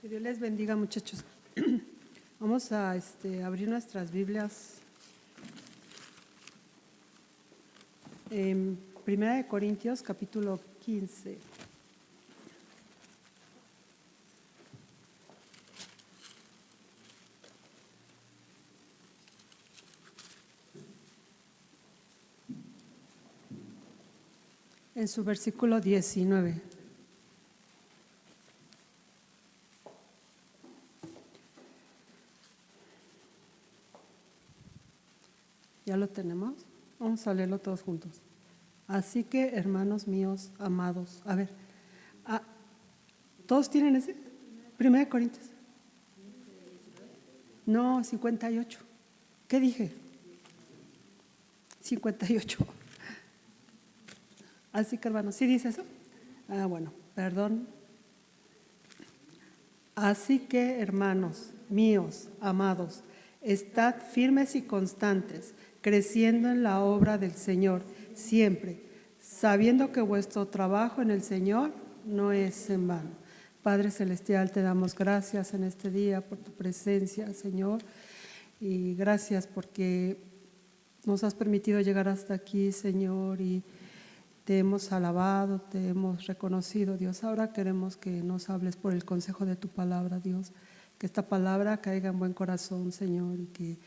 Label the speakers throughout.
Speaker 1: Que Dios les bendiga, muchachos. Vamos a abrir nuestras Biblias en 1 Corintios, capítulo 15. En su versículo 19. ¿Ya lo tenemos? Vamos a leerlo todos juntos. Así que, hermanos míos, amados, a ver, ¿todos tienen ese? 1 Corintios. No, 58. ¿Qué dije? 58. Así que, hermanos, ¿sí dice eso? Bueno, perdón. Así que, hermanos míos, amados, estad firmes y constantes, creciendo en la obra del Señor, siempre, sabiendo que vuestro trabajo en el Señor no es en vano. Padre Celestial, te damos gracias en este día por tu presencia, Señor, y gracias porque nos has permitido llegar hasta aquí, Señor, y te hemos alabado, te hemos reconocido, Dios. Ahora queremos que nos hables por el consejo de tu palabra, Dios, que esta palabra caiga en buen corazón, Señor, y que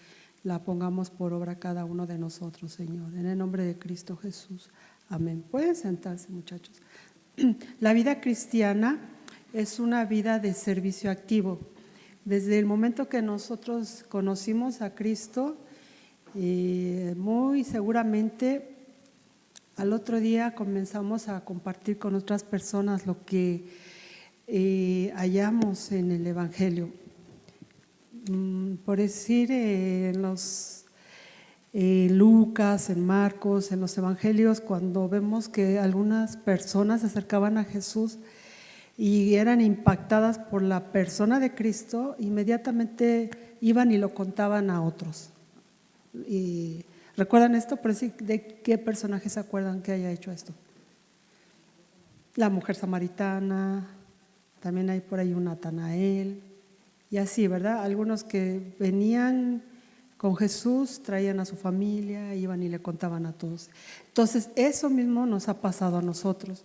Speaker 1: la pongamos por obra cada uno de nosotros, Señor. En el nombre de Cristo Jesús. Amén. Pueden sentarse, muchachos. La vida cristiana es una vida de servicio activo. Desde el momento que nosotros conocimos a Cristo, muy seguramente al otro día comenzamos a compartir con otras personas lo que hallamos en el Evangelio. Por decir, en los Lucas, en Marcos, en los Evangelios, cuando vemos que algunas personas se acercaban a Jesús y eran impactadas por la persona de Cristo, inmediatamente iban y lo contaban a otros. Y ¿recuerdan esto? ¿De qué personaje se acuerdan que haya hecho esto? La mujer samaritana, también hay por ahí un Natanael, y así, ¿verdad? Algunos que venían con Jesús, traían a su familia, iban y le contaban a todos. Entonces, eso mismo nos ha pasado a nosotros.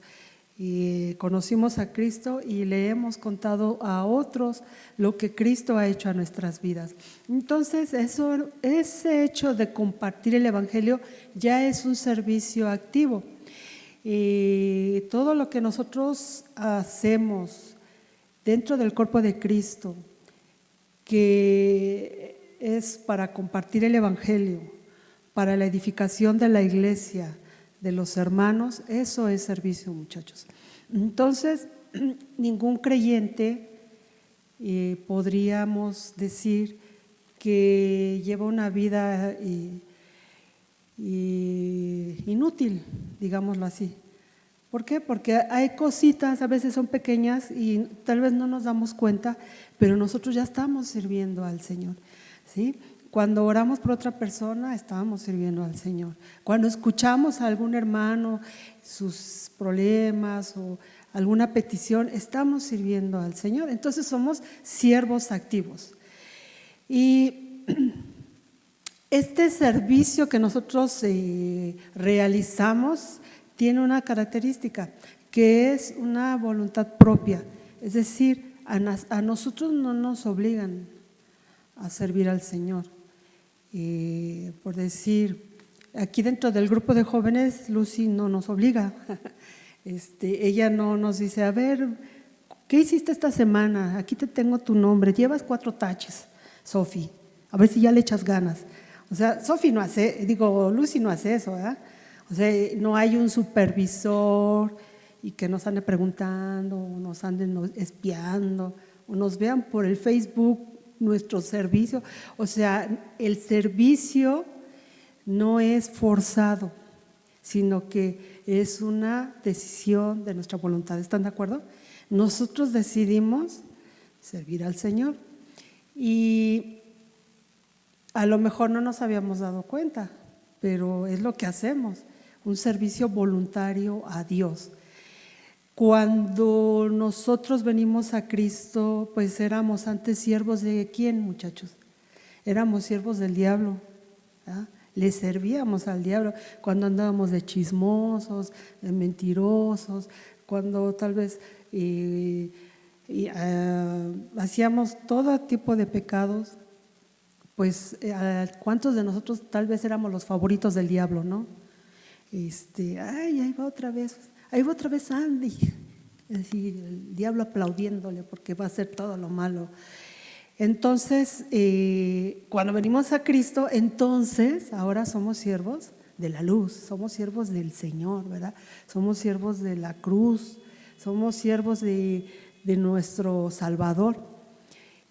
Speaker 1: Y conocimos a Cristo y le hemos contado a otros lo que Cristo ha hecho a nuestras vidas. Entonces, ese hecho de compartir el Evangelio ya es un servicio activo. Y todo lo que nosotros hacemos dentro del cuerpo de Cristo, que es para compartir el Evangelio, para la edificación de la iglesia, de los hermanos, eso es servicio, muchachos. Entonces, ningún creyente podríamos decir que lleva una vida inútil, digámoslo así. ¿Por qué? Porque hay cositas, a veces son pequeñas y tal vez no nos damos cuenta, pero nosotros ya estamos sirviendo al Señor, ¿sí? Cuando oramos por otra persona, estamos sirviendo al Señor. Cuando escuchamos a algún hermano, sus problemas o alguna petición, estamos sirviendo al Señor. Entonces somos siervos activos. Y este servicio que nosotros realizamos tiene una característica, que es una voluntad propia. Es decir, a nosotros no nos obligan a servir al Señor. Por decir, aquí dentro del grupo de jóvenes, Lucy no nos obliga. Ella no nos dice, a ver, ¿qué hiciste esta semana? Aquí te tengo tu nombre, llevas 4 taches, Sofi, a ver si ya le echas ganas. O sea, Lucy no hace eso, ¿verdad? O sea, no hay un supervisor y que nos ande preguntando, o nos anden espiando, o nos vean por el Facebook nuestro servicio. O sea, el servicio no es forzado, sino que es una decisión de nuestra voluntad. ¿Están de acuerdo? Nosotros decidimos servir al Señor y a lo mejor no nos habíamos dado cuenta, pero es lo que hacemos, un servicio voluntario a Dios. Cuando nosotros venimos a Cristo, pues éramos antes siervos de ¿quién, muchachos? Éramos siervos del diablo, ¿verdad? Le servíamos al diablo cuando andábamos de chismosos, de mentirosos, cuando tal vez hacíamos todo tipo de pecados. Pues ¿cuántos de nosotros tal vez éramos los favoritos del diablo, no? Ay, ahí va otra vez Andy, así, el diablo aplaudiéndole porque va a hacer todo lo malo. Entonces, cuando venimos a Cristo, entonces ahora somos siervos de la luz, somos siervos del Señor, ¿verdad? Somos siervos de la cruz, somos siervos de nuestro Salvador.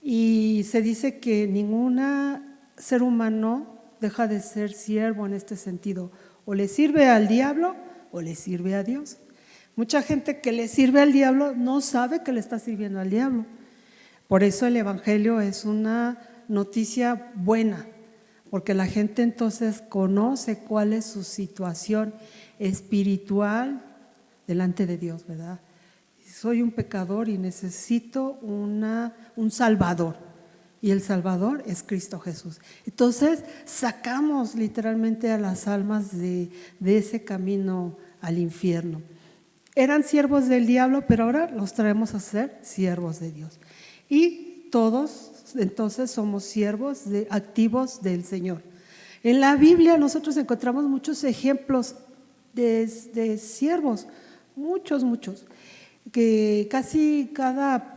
Speaker 1: Y se dice que ningún ser humano deja de ser siervo en este sentido. O le sirve al diablo o le sirve a Dios. Mucha gente que le sirve al diablo no sabe que le está sirviendo al diablo. Por eso el Evangelio es una noticia buena, porque la gente entonces conoce cuál es su situación espiritual delante de Dios, ¿verdad? Soy un pecador y necesito un Salvador, y el Salvador es Cristo Jesús. Entonces sacamos literalmente a las almas de ese camino al infierno. Eran siervos del diablo, pero ahora los traemos a ser siervos de Dios. Y todos entonces somos siervos activos del Señor. En la Biblia nosotros encontramos muchos ejemplos de siervos, muchos, que casi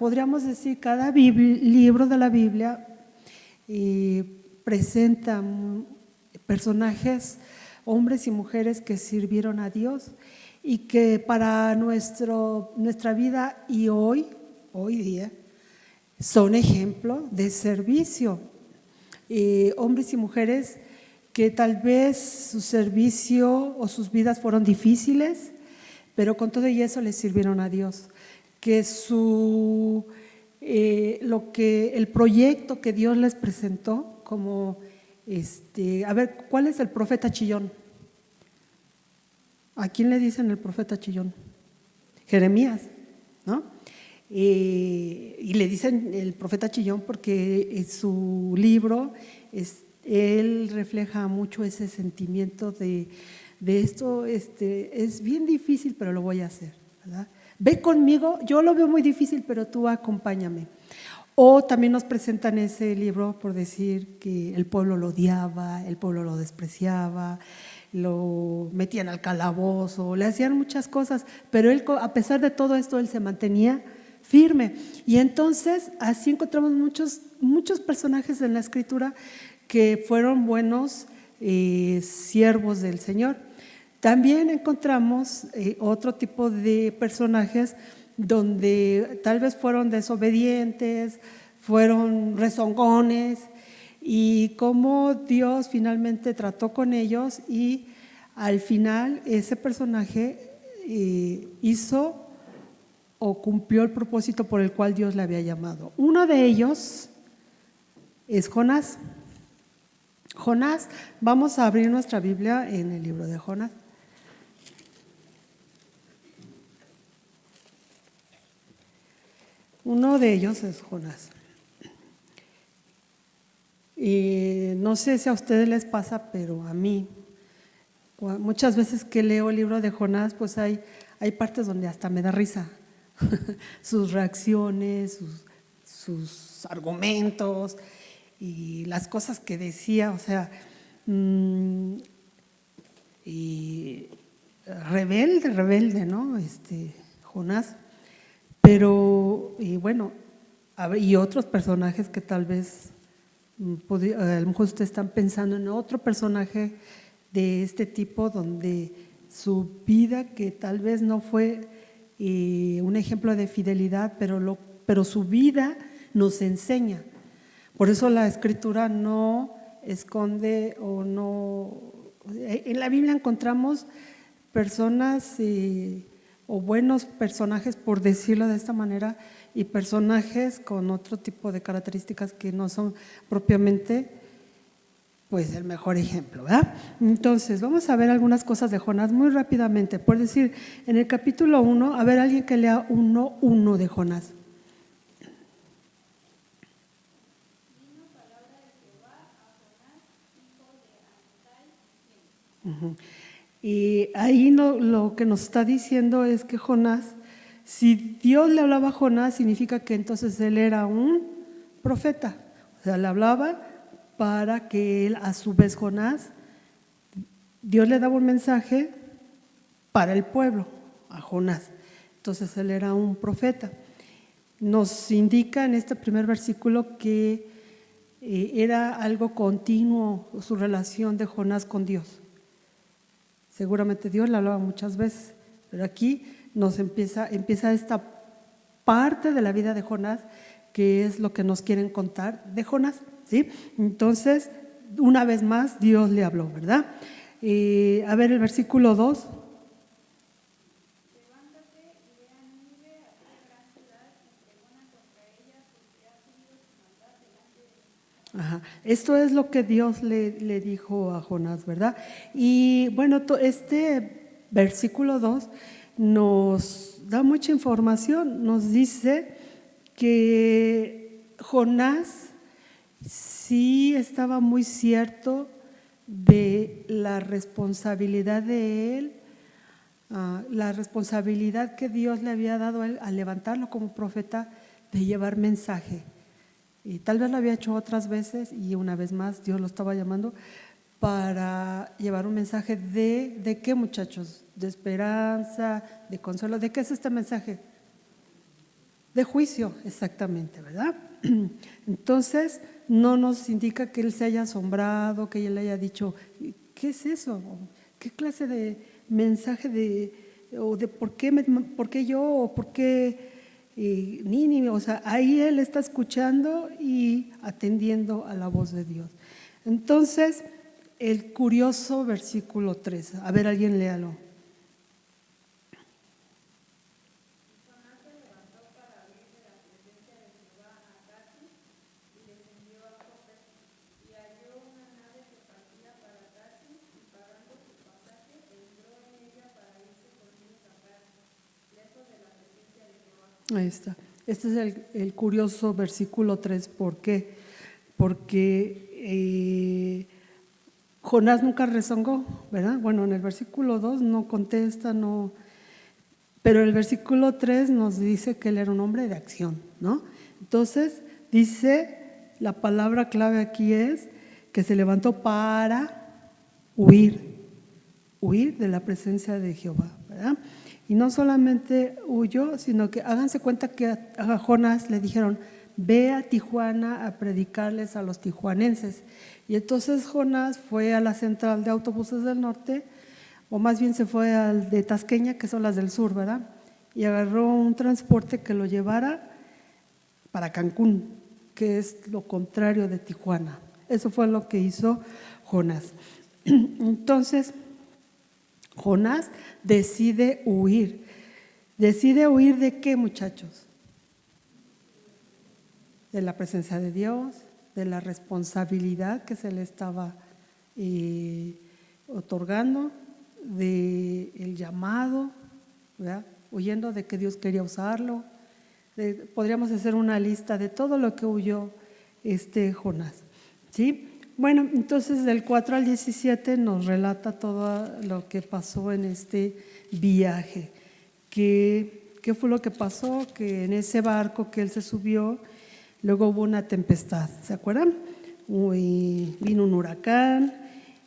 Speaker 1: podríamos decir, cada libro de la Biblia presenta personajes, hombres y mujeres que sirvieron a Dios y que para nuestra vida y hoy día, son ejemplo de servicio. Hombres y mujeres que tal vez su servicio o sus vidas fueron difíciles, pero con todo y eso les sirvieron a Dios. Que el proyecto que Dios les presentó, como a ver, ¿cuál es el profeta chillón? ¿A quién le dicen el profeta chillón? Jeremías, ¿no? Y le dicen el profeta chillón porque su libro, él refleja mucho ese sentimiento de esto, es bien difícil, pero lo voy a hacer, ¿verdad? Ve conmigo, yo lo veo muy difícil, pero tú acompáñame. O también nos presentan ese libro por decir que el pueblo lo odiaba, el pueblo lo despreciaba, lo metían al calabozo, le hacían muchas cosas, pero él, a pesar de todo esto, él se mantenía firme. Y entonces así encontramos muchos personajes en la Escritura que fueron buenos siervos del Señor. También encontramos otro tipo de personajes donde tal vez fueron desobedientes, fueron rezongones, y cómo Dios finalmente trató con ellos, y al final ese personaje hizo o cumplió el propósito por el cual Dios le había llamado. Uno de ellos es Jonás. Jonás, vamos a abrir nuestra Biblia en el libro de Jonás. Uno de ellos es Jonás. Y no sé si a ustedes les pasa, pero a mí, muchas veces que leo el libro de Jonás, pues hay partes donde hasta me da risa. Sus reacciones, sus argumentos y las cosas que decía, o sea, y rebelde, ¿no? Jonás. Pero, y bueno, y otros personajes que tal vez, a lo mejor ustedes están pensando en otro personaje de este tipo, donde su vida, que tal vez no fue un ejemplo de fidelidad, pero su vida nos enseña. Por eso la Escritura no esconde o no… En la Biblia encontramos personas o buenos personajes, por decirlo de esta manera, y personajes con otro tipo de características que no son propiamente pues el mejor ejemplo, ¿verdad? Entonces, vamos a ver algunas cosas de Jonás muy rápidamente. Por decir, en el capítulo 1, a ver, alguien que lea 1:1 de Jonás. Y ahí lo que nos está diciendo es que Jonás, si Dios le hablaba a Jonás, significa que entonces él era un profeta. O sea, le hablaba para que él, a su vez, Jonás, Dios le daba un mensaje para el pueblo, a Jonás. Entonces él era un profeta. Nos indica en este primer versículo que era algo continuo su relación de Jonás con Dios. Seguramente Dios le hablaba muchas veces, pero aquí nos empieza esta parte de la vida de Jonás, que es lo que nos quieren contar de Jonás, ¿sí? Entonces, una vez más, Dios le habló, ¿verdad? A ver el versículo 2.
Speaker 2: Levántate y ve a Nínive, aquella gran ciudad, y pregona contra ella, porque ha subido su maldad delante de mí.
Speaker 1: Ajá. Esto es lo que Dios le dijo a Jonás, ¿verdad? Y bueno, este versículo 2 nos da mucha información, nos dice que Jonás sí estaba muy cierto de la responsabilidad de él, la responsabilidad que Dios le había dado a él al levantarlo como profeta de llevar mensaje. Y tal vez lo había hecho otras veces y una vez más Dios lo estaba llamando para llevar un mensaje ¿de qué, muchachos? De esperanza, de consuelo. ¿De qué es este mensaje? De juicio, exactamente, ¿verdad? Entonces, no nos indica que él se haya asombrado, que él haya dicho, ¿qué es eso? ¿Qué clase de mensaje o de por qué yo o por qué Nínive? O sea, ahí él está escuchando y atendiendo a la voz de Dios. Entonces, el curioso versículo 3, a ver, alguien léalo. Ahí está. Este es el curioso versículo 3. ¿Por qué? Porque Jonás nunca rezongó, ¿verdad? Bueno, en el versículo 2 no contesta, no, pero el versículo 3 nos dice que él era un hombre de acción, ¿no? Entonces, dice, la palabra clave aquí es que se levantó para huir de la presencia de Jehová, ¿verdad? Y no solamente huyó, sino que háganse cuenta que a Jonás le dijeron, ve a Tijuana a predicarles a los tijuanenses. Y entonces Jonás fue a la central de autobuses del norte, o más bien se fue al de Tasqueña, que son las del sur, ¿verdad? Y agarró un transporte que lo llevara para Cancún, que es lo contrario de Tijuana. Eso fue lo que hizo Jonás. Entonces, Jonás decide huir. ¿Decide huir de qué, muchachos? De la presencia de Dios, de la responsabilidad que se le estaba otorgando, del llamado, ¿verdad? Huyendo de que Dios quería usarlo. Podríamos hacer una lista de todo lo que huyó Jonás, ¿sí? Bueno, entonces del 4 al 17 nos relata todo lo que pasó en este viaje. ¿Qué fue lo que pasó? Que en ese barco que él se subió, luego hubo una tempestad, ¿se acuerdan? Vino un huracán,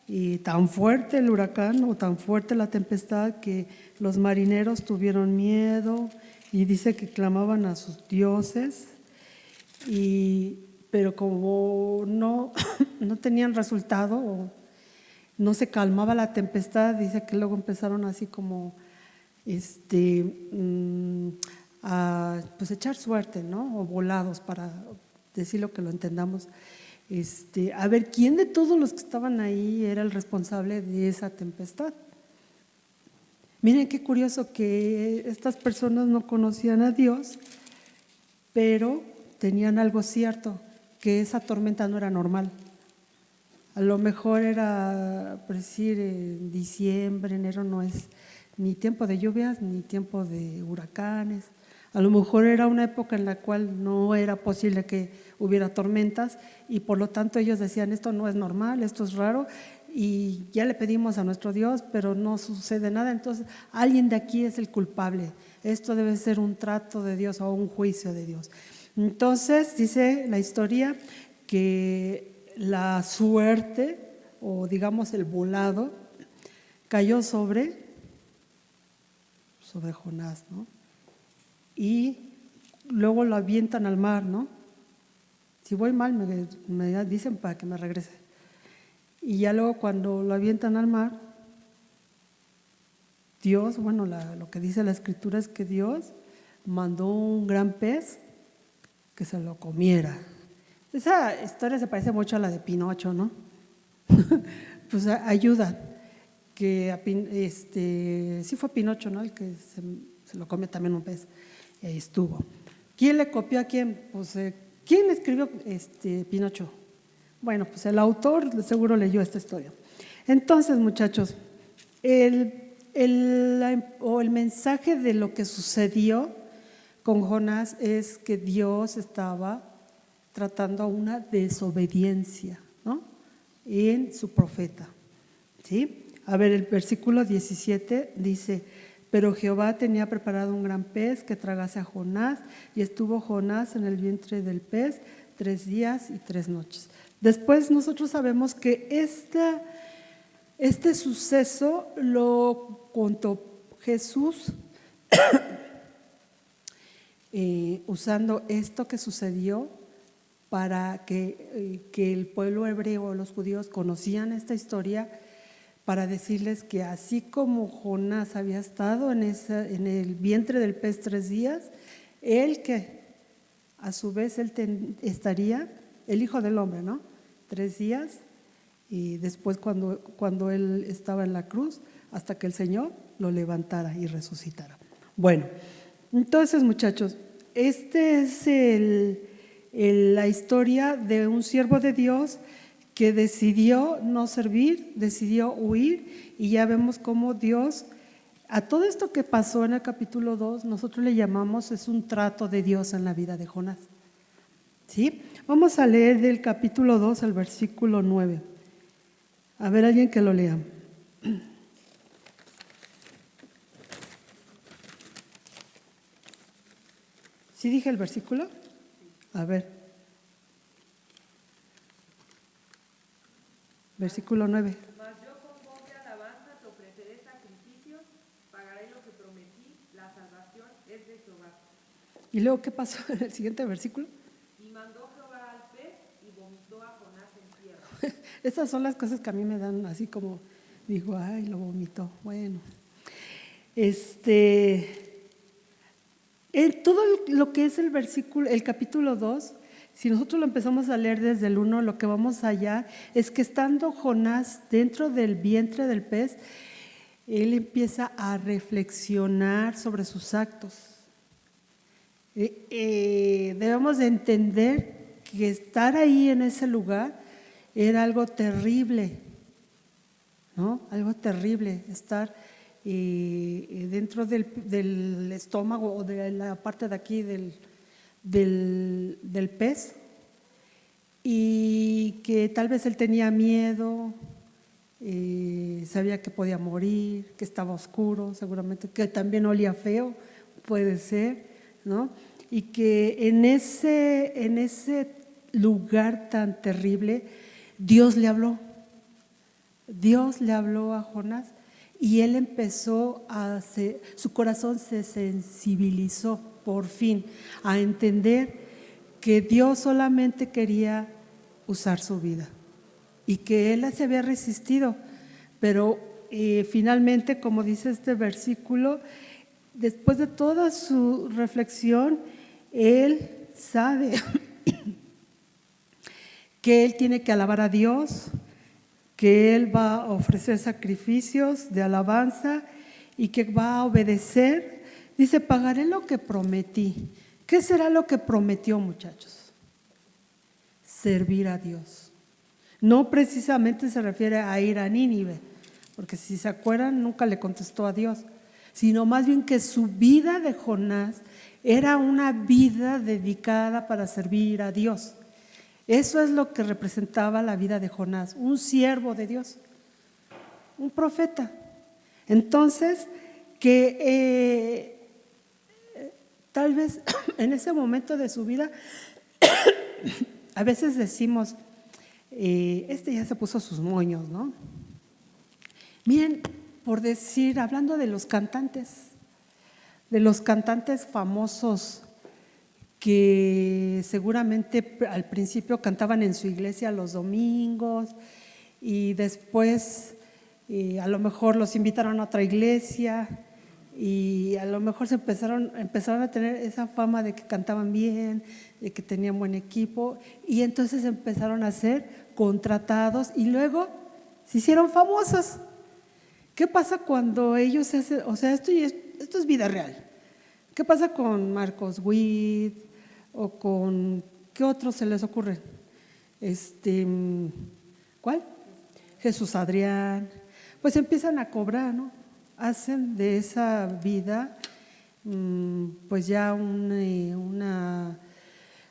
Speaker 1: y tan fuerte el huracán o tan fuerte la tempestad que los marineros tuvieron miedo y dice que clamaban a sus dioses, pero como no tenían resultado o no se calmaba la tempestad, dice que luego empezaron así como a pues echar suerte, ¿no? O volados, para decirlo que lo entendamos. A ver quién de todos los que estaban ahí era el responsable de esa tempestad. Miren qué curioso que estas personas no conocían a Dios, pero tenían algo cierto, que esa tormenta no era normal. A lo mejor era, por decir, en diciembre, enero no es ni tiempo de lluvias ni tiempo de huracanes. A lo mejor era una época en la cual no era posible que hubiera tormentas y por lo tanto ellos decían, esto no es normal, esto es raro y ya le pedimos a nuestro Dios, pero no sucede nada, entonces alguien de aquí es el culpable. Esto debe ser un trato de Dios o un juicio de Dios. Entonces dice la historia que la suerte o digamos el volado cayó sobre Jonás, ¿no? Y luego lo avientan al mar, ¿no? Si voy mal me dicen para que me regrese. Y ya luego cuando lo avientan al mar, Dios, bueno, lo que dice la escritura es que Dios mandó un gran pez que se lo comiera. Esa historia se parece mucho a la de Pinocho, ¿no? Pues ayuda, que sí fue Pinocho, ¿no? El que se lo come también un pez, y ahí estuvo. ¿Quién le copió a quién? Pues, ¿quién escribió Pinocho? Bueno, pues el autor seguro leyó esta historia. Entonces, muchachos, el mensaje de lo que sucedió con Jonás es que Dios estaba tratando una desobediencia, ¿no? En su profeta, ¿sí? A ver, el versículo 17 dice: pero Jehová tenía preparado un gran pez que tragase a Jonás, y estuvo Jonás en el vientre del pez 3 días y 3 noches. Después nosotros sabemos que este suceso lo contó Jesús usando esto que sucedió para que el pueblo hebreo, los judíos, conocían esta historia, para decirles que así como Jonás había estado en el vientre del pez 3 días, él que a su vez estaría, el Hijo del Hombre, ¿no? 3 días y después cuando él estaba en la cruz, hasta que el Señor lo levantara y resucitara. Bueno, entonces, muchachos, este es la historia de un siervo de Dios que decidió no servir, decidió huir, y ya vemos cómo Dios, a todo esto que pasó en el capítulo 2, nosotros le llamamos, es un trato de Dios en la vida de Jonás. ¿Sí? Vamos a leer del capítulo 2 al versículo 9. A ver, alguien que lo lea. ¿Sí dije el versículo? A ver. Versículo 9.
Speaker 3: Mas yo con voz de alabanza te ofreceré sacrificios, pagaré lo que prometí, la salvación es de Jehová.
Speaker 1: ¿Y luego qué pasó en el siguiente versículo?
Speaker 3: Y mandó Jehová al pez y vomitó a Jonás en tierra.
Speaker 1: Estas son las cosas que a mí me dan así como, digo, ay, lo vomitó. Bueno, en todo lo que es el versículo, el capítulo 2, si nosotros lo empezamos a leer desde el 1, lo que vamos allá es que estando Jonás dentro del vientre del pez, él empieza a reflexionar sobre sus actos. Debemos de entender que estar ahí en ese lugar era algo terrible, ¿no? Algo terrible, estar dentro del estómago o de la parte de aquí del pez, y que tal vez él tenía miedo, sabía que podía morir, que estaba oscuro, seguramente, que también olía feo, puede ser, ¿no? Y que en ese lugar tan terrible, Dios le habló a Jonás, y él empezó su corazón se sensibilizó por fin a entender que Dios solamente quería usar su vida y que él se había resistido, pero finalmente, como dice este versículo, después de toda su reflexión, él sabe que él tiene que alabar a Dios, que él va a ofrecer sacrificios de alabanza y que va a obedecer. Dice, pagaré lo que prometí. ¿Qué será lo que prometió, muchachos? Servir a Dios. No precisamente se refiere a ir a Nínive, porque si se acuerdan, nunca le contestó a Dios, sino más bien que su vida de Jonás era una vida dedicada para servir a Dios. Eso es lo que representaba la vida de Jonás, un siervo de Dios, un profeta. Entonces, que tal vez en ese momento de su vida, a veces decimos, ya se puso sus moños, ¿no? Miren, por decir, hablando de los cantantes famosos que seguramente al principio cantaban en su iglesia los domingos y después a lo mejor los invitaron a otra iglesia y a lo mejor empezaron a tener esa fama de que cantaban bien, de que tenían buen equipo, y entonces empezaron a ser contratados y luego se hicieron famosos. ¿Qué pasa cuando ellos se hacen? O sea, esto es vida real. ¿Qué pasa con Marcos Witt o con qué otros se les ocurre? ¿Cuál? Jesús Adrián. Pues empiezan a cobrar, ¿no? Hacen de esa vida pues ya un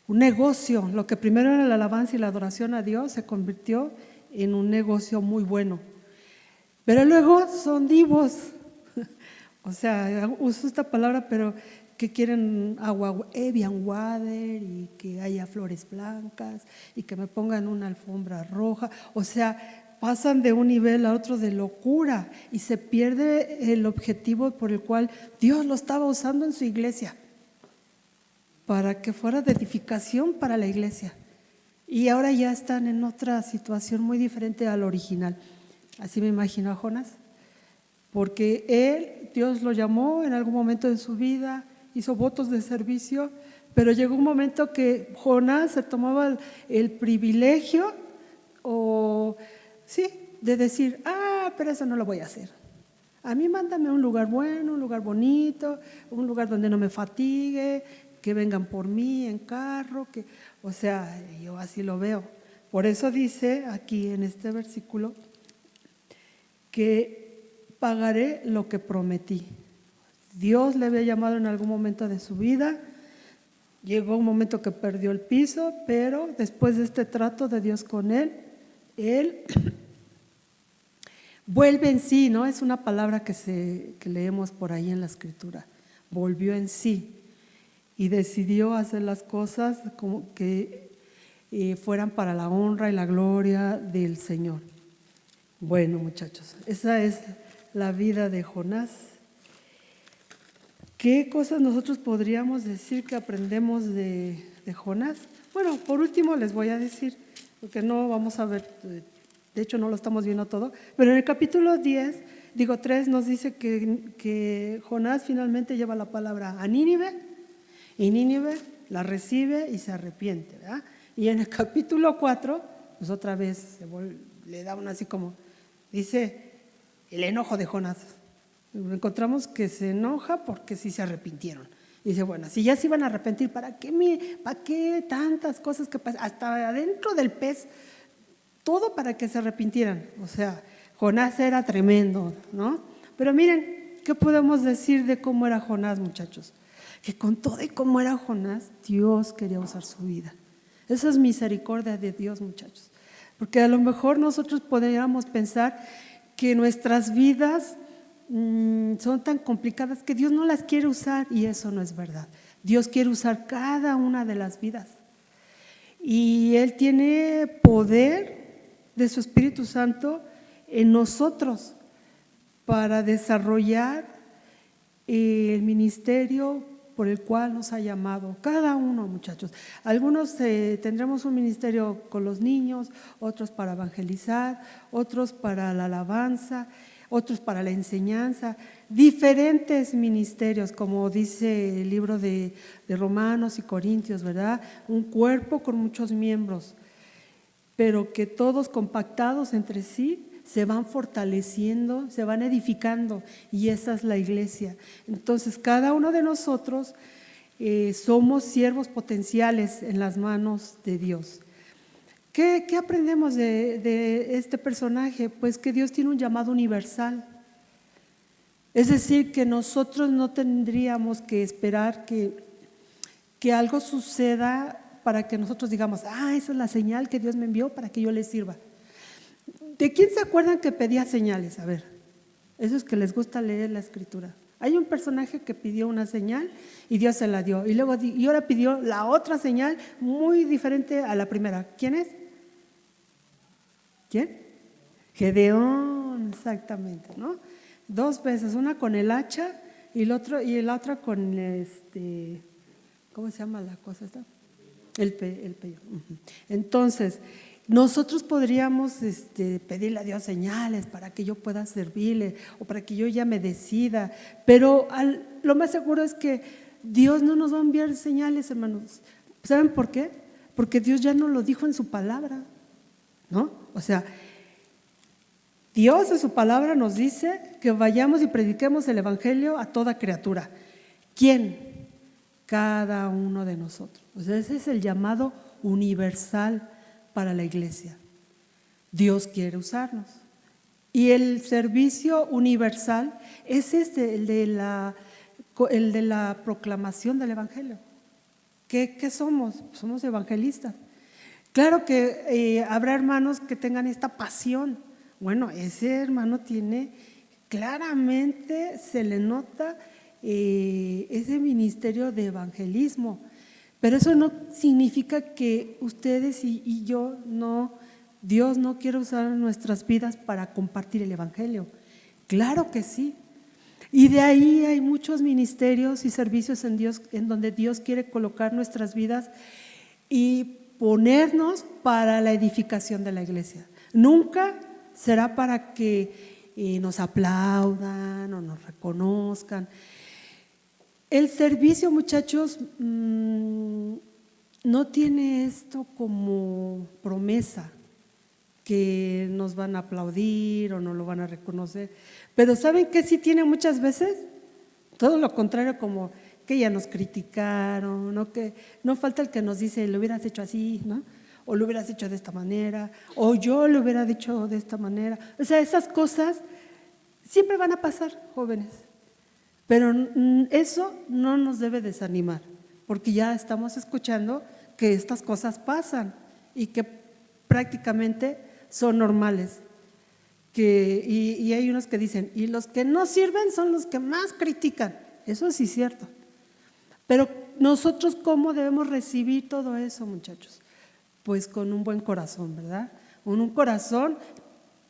Speaker 1: negocio. Lo que primero era la alabanza y la adoración a Dios se convirtió en un negocio muy bueno. Pero luego son divos, o sea, uso esta palabra, pero que quieren agua Evian Water y que haya flores blancas y que me pongan una alfombra roja. O sea, pasan de un nivel a otro de locura y se pierde el objetivo por el cual Dios lo estaba usando en su iglesia, para que fuera de edificación para la iglesia. Y ahora ya están en otra situación muy diferente al original. Así me imagino a Jonás, porque Dios lo llamó en algún momento de su vida, hizo votos de servicio, pero llegó un momento que Jonás se tomaba el privilegio de decir, pero eso no lo voy a hacer. A mí mándame un lugar bueno, un lugar bonito, un lugar donde no me fatigue, que vengan por mí en carro, o sea, yo así lo veo. Por eso dice aquí en este versículo que pagaré lo que prometí. Dios le había llamado en algún momento de su vida, llegó un momento que perdió el piso, pero después de este trato de Dios con él vuelve en sí, ¿no? Es una palabra que leemos por ahí en la Escritura. Volvió en sí y decidió hacer las cosas como que fueran para la honra y la gloria del Señor. Bueno, muchachos, esa es la vida de Jonás. ¿Qué cosas nosotros podríamos decir que aprendemos de Jonás? Bueno, por último les voy a decir, porque no vamos a ver, de hecho no lo estamos viendo todo, pero en el capítulo 3 nos dice que Jonás finalmente lleva la palabra a Nínive, y Nínive la recibe y se arrepiente, ¿verdad? Y en el capítulo 4, pues otra vez le da así como, dice, el enojo de Jonás. Encontramos que se enoja porque sí se arrepintieron. Dice, bueno, si ya se iban a arrepentir, ¿para qué tantas cosas que pasan? Hasta adentro del pez, todo para que se arrepintieran. O sea, Jonás era tremendo, ¿no? Pero miren, ¿qué podemos decir de cómo era Jonás, muchachos? Que con todo y cómo era Jonás, Dios quería usar su vida. Esa es misericordia de Dios, muchachos. Porque a lo mejor nosotros podríamos pensar que nuestras vidas son tan complicadas que Dios no las quiere usar, y eso no es verdad. Dios quiere usar cada una de las vidas y Él tiene poder de su Espíritu Santo en nosotros para desarrollar el ministerio por el cual nos ha llamado cada uno, muchachos. Algunos tendremos un ministerio con los niños, otros para evangelizar, otros para la alabanza, otros para la enseñanza, diferentes ministerios, como dice el libro de Romanos y Corintios, ¿verdad? Un cuerpo con muchos miembros, pero que todos compactados entre sí se van fortaleciendo, se van edificando, y esa es la iglesia. Entonces, cada uno de nosotros somos siervos potenciales en las manos de Dios. ¿Qué aprendemos de este personaje? Pues que Dios tiene un llamado universal. Es decir, que nosotros no tendríamos que esperar que algo suceda para que nosotros digamos, esa es la señal que Dios me envió para que yo le sirva. ¿De quién se acuerdan que pedía señales? A ver, esos que les gusta leer la escritura. Hay un personaje que pidió una señal y Dios se la dio. Y ahora pidió la otra señal muy diferente a la primera. ¿Quién es? ¿Quién? Gedeón, exactamente, ¿no? 2 veces, una con el hacha y la otra con ¿cómo se llama la cosa esta? El pello. Entonces, nosotros podríamos pedirle a Dios señales para que yo pueda servirle o para que yo ya me decida, pero lo más seguro es que Dios no nos va a enviar señales, hermanos. ¿Saben por qué? Porque Dios ya nos lo dijo en su palabra, ¿no? O sea, Dios en su palabra nos dice que vayamos y prediquemos el evangelio a toda criatura. ¿Quién? Cada uno de nosotros. O sea, ese es el llamado universal para la iglesia. Dios quiere usarnos. Y el servicio universal es el de la proclamación del evangelio. ¿Qué somos? Somos evangelistas. Claro que habrá hermanos que tengan esta pasión. Bueno, ese hermano tiene, claramente se le nota ese ministerio de evangelismo, pero eso no significa que ustedes y yo Dios no quiere usar nuestras vidas para compartir el evangelio. Claro que sí. Y de ahí hay muchos ministerios y servicios en donde Dios quiere colocar nuestras vidas y ponernos para la edificación de la iglesia. Nunca será para que nos aplaudan o nos reconozcan. El servicio, muchachos, no tiene esto como promesa, que nos van a aplaudir o no lo van a reconocer. Pero ¿saben qué sí tiene muchas veces? Todo lo contrario, como que ya nos criticaron, ¿no? Que no falta el que nos dice, lo hubieras hecho así, ¿no? O lo hubieras hecho de esta manera, o yo lo hubiera dicho de esta manera. O sea, esas cosas siempre van a pasar, jóvenes. Pero eso no nos debe desanimar, porque ya estamos escuchando que estas cosas pasan y que prácticamente son normales. Y hay unos que dicen, y los que no sirven son los que más critican. Eso sí es cierto. Pero nosotros, ¿cómo debemos recibir todo eso, muchachos? Pues con un buen corazón, ¿verdad? Con un corazón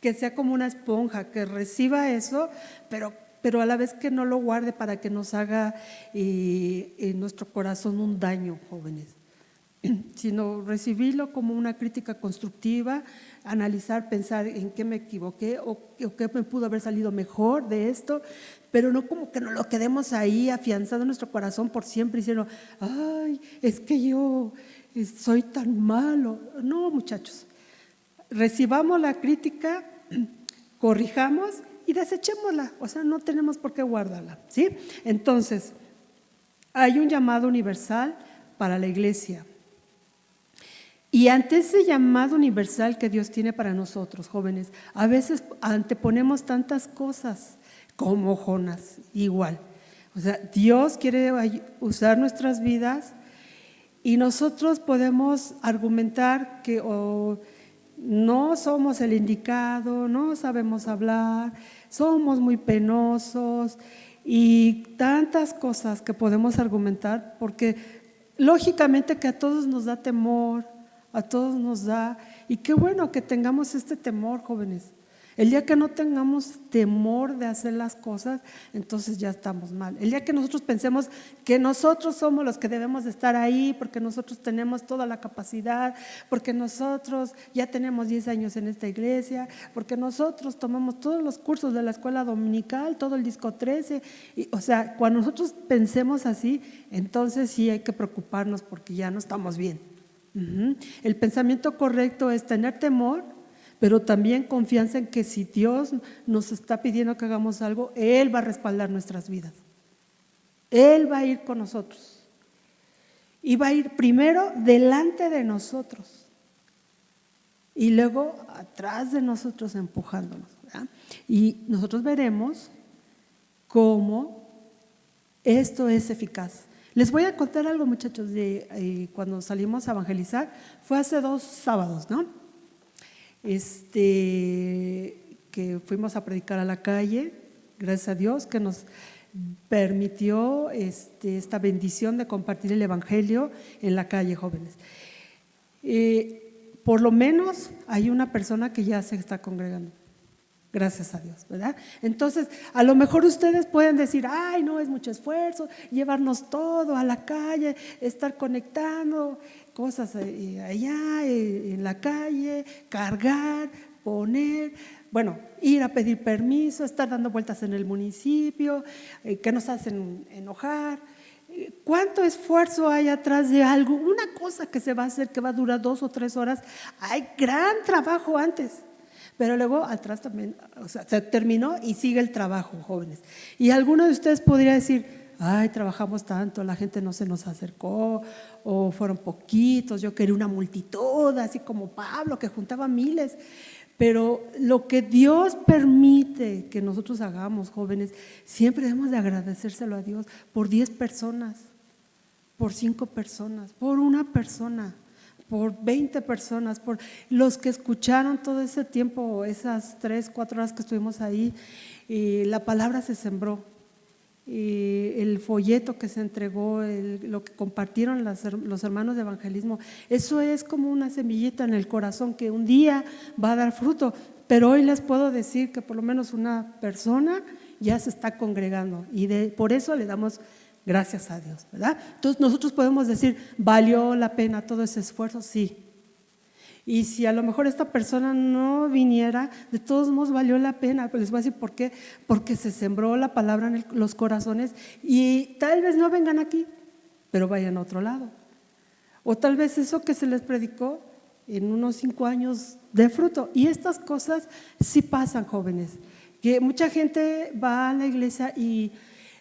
Speaker 1: que sea como una esponja, que reciba eso, pero a la vez que no lo guarde para que nos haga en nuestro corazón un daño, jóvenes, sino recibirlo como una crítica constructiva, analizar, pensar en qué me equivoqué o qué me pudo haber salido mejor de esto, pero no como que nos lo quedemos ahí afianzado en nuestro corazón por siempre diciendo, ay, es que yo soy tan malo. No, muchachos, recibamos la crítica, corrijamos y desechémosla, o sea, no tenemos por qué guardarla, ¿sí? Entonces, hay un llamado universal para la iglesia. Y ante ese llamado universal que Dios tiene para nosotros, jóvenes, a veces anteponemos tantas cosas como Jonás, igual. O sea, Dios quiere usar nuestras vidas y nosotros podemos argumentar que no somos el indicado, no sabemos hablar, somos muy penosos y tantas cosas que podemos argumentar, porque lógicamente que a todos nos da temor, a todos nos da, y qué bueno que tengamos este temor, jóvenes. El día que no tengamos temor de hacer las cosas, entonces ya estamos mal. El día que nosotros pensemos que nosotros somos los que debemos de estar ahí, porque nosotros tenemos toda la capacidad, porque nosotros ya tenemos 10 años en esta iglesia, porque nosotros tomamos todos los cursos de la escuela dominical, todo el disco 13, o sea, cuando nosotros pensemos así, entonces sí hay que preocuparnos porque ya no estamos bien. El pensamiento correcto es tener temor, pero también confianza en que si Dios nos está pidiendo que hagamos algo, Él va a respaldar nuestras vidas. Él va a ir con nosotros y va a ir primero delante de nosotros. y luego atrás de nosotros empujándonos, ¿verdad? Y nosotros veremos cómo esto es eficaz. Les voy a contar algo, muchachos, de cuando salimos a evangelizar. Fue hace 2 sábados, ¿no? Que fuimos a predicar a la calle, gracias a Dios que nos permitió esta bendición de compartir el evangelio en la calle, jóvenes. Por lo menos hay una persona que ya se está congregando. Gracias a Dios, ¿verdad? Entonces, a lo mejor ustedes pueden decir, ay, no, es mucho esfuerzo, llevarnos todo a la calle, estar conectando cosas allá en la calle, cargar, poner, bueno, ir a pedir permiso, estar dando vueltas en el municipio, que nos hacen enojar. ¿Cuánto esfuerzo hay atrás de algo? Una cosa que se va a hacer que va a durar 2 o 3 horas, hay gran trabajo antes. Pero luego atrás también, o sea, se terminó y sigue el trabajo, jóvenes. Y alguno de ustedes podría decir, ay, trabajamos tanto, la gente no se nos acercó, o fueron poquitos, yo quería una multitud, así como Pablo, que juntaba miles. Pero lo que Dios permite que nosotros hagamos, jóvenes, siempre debemos de agradecérselo a Dios por 10 personas, por 5 personas, por una persona, por 20 personas, por los que escucharon todo ese tiempo, esas 3, 4 horas que estuvimos ahí. La palabra se sembró, el folleto que se entregó, lo que compartieron los hermanos de evangelismo, eso es como una semillita en el corazón que un día va a dar fruto. Pero hoy les puedo decir que por lo menos una persona ya se está congregando y por eso le damos gracias a Dios, ¿verdad? Entonces nosotros podemos decir, ¿valió la pena todo ese esfuerzo? Sí. Y si a lo mejor esta persona no viniera, de todos modos valió la pena. Pues les voy a decir por qué. Porque se sembró la palabra en los corazones y tal vez no vengan aquí, pero vayan a otro lado. O tal vez eso que se les predicó en unos 5 años de fruto. Y estas cosas sí pasan, jóvenes. Que mucha gente va a la iglesia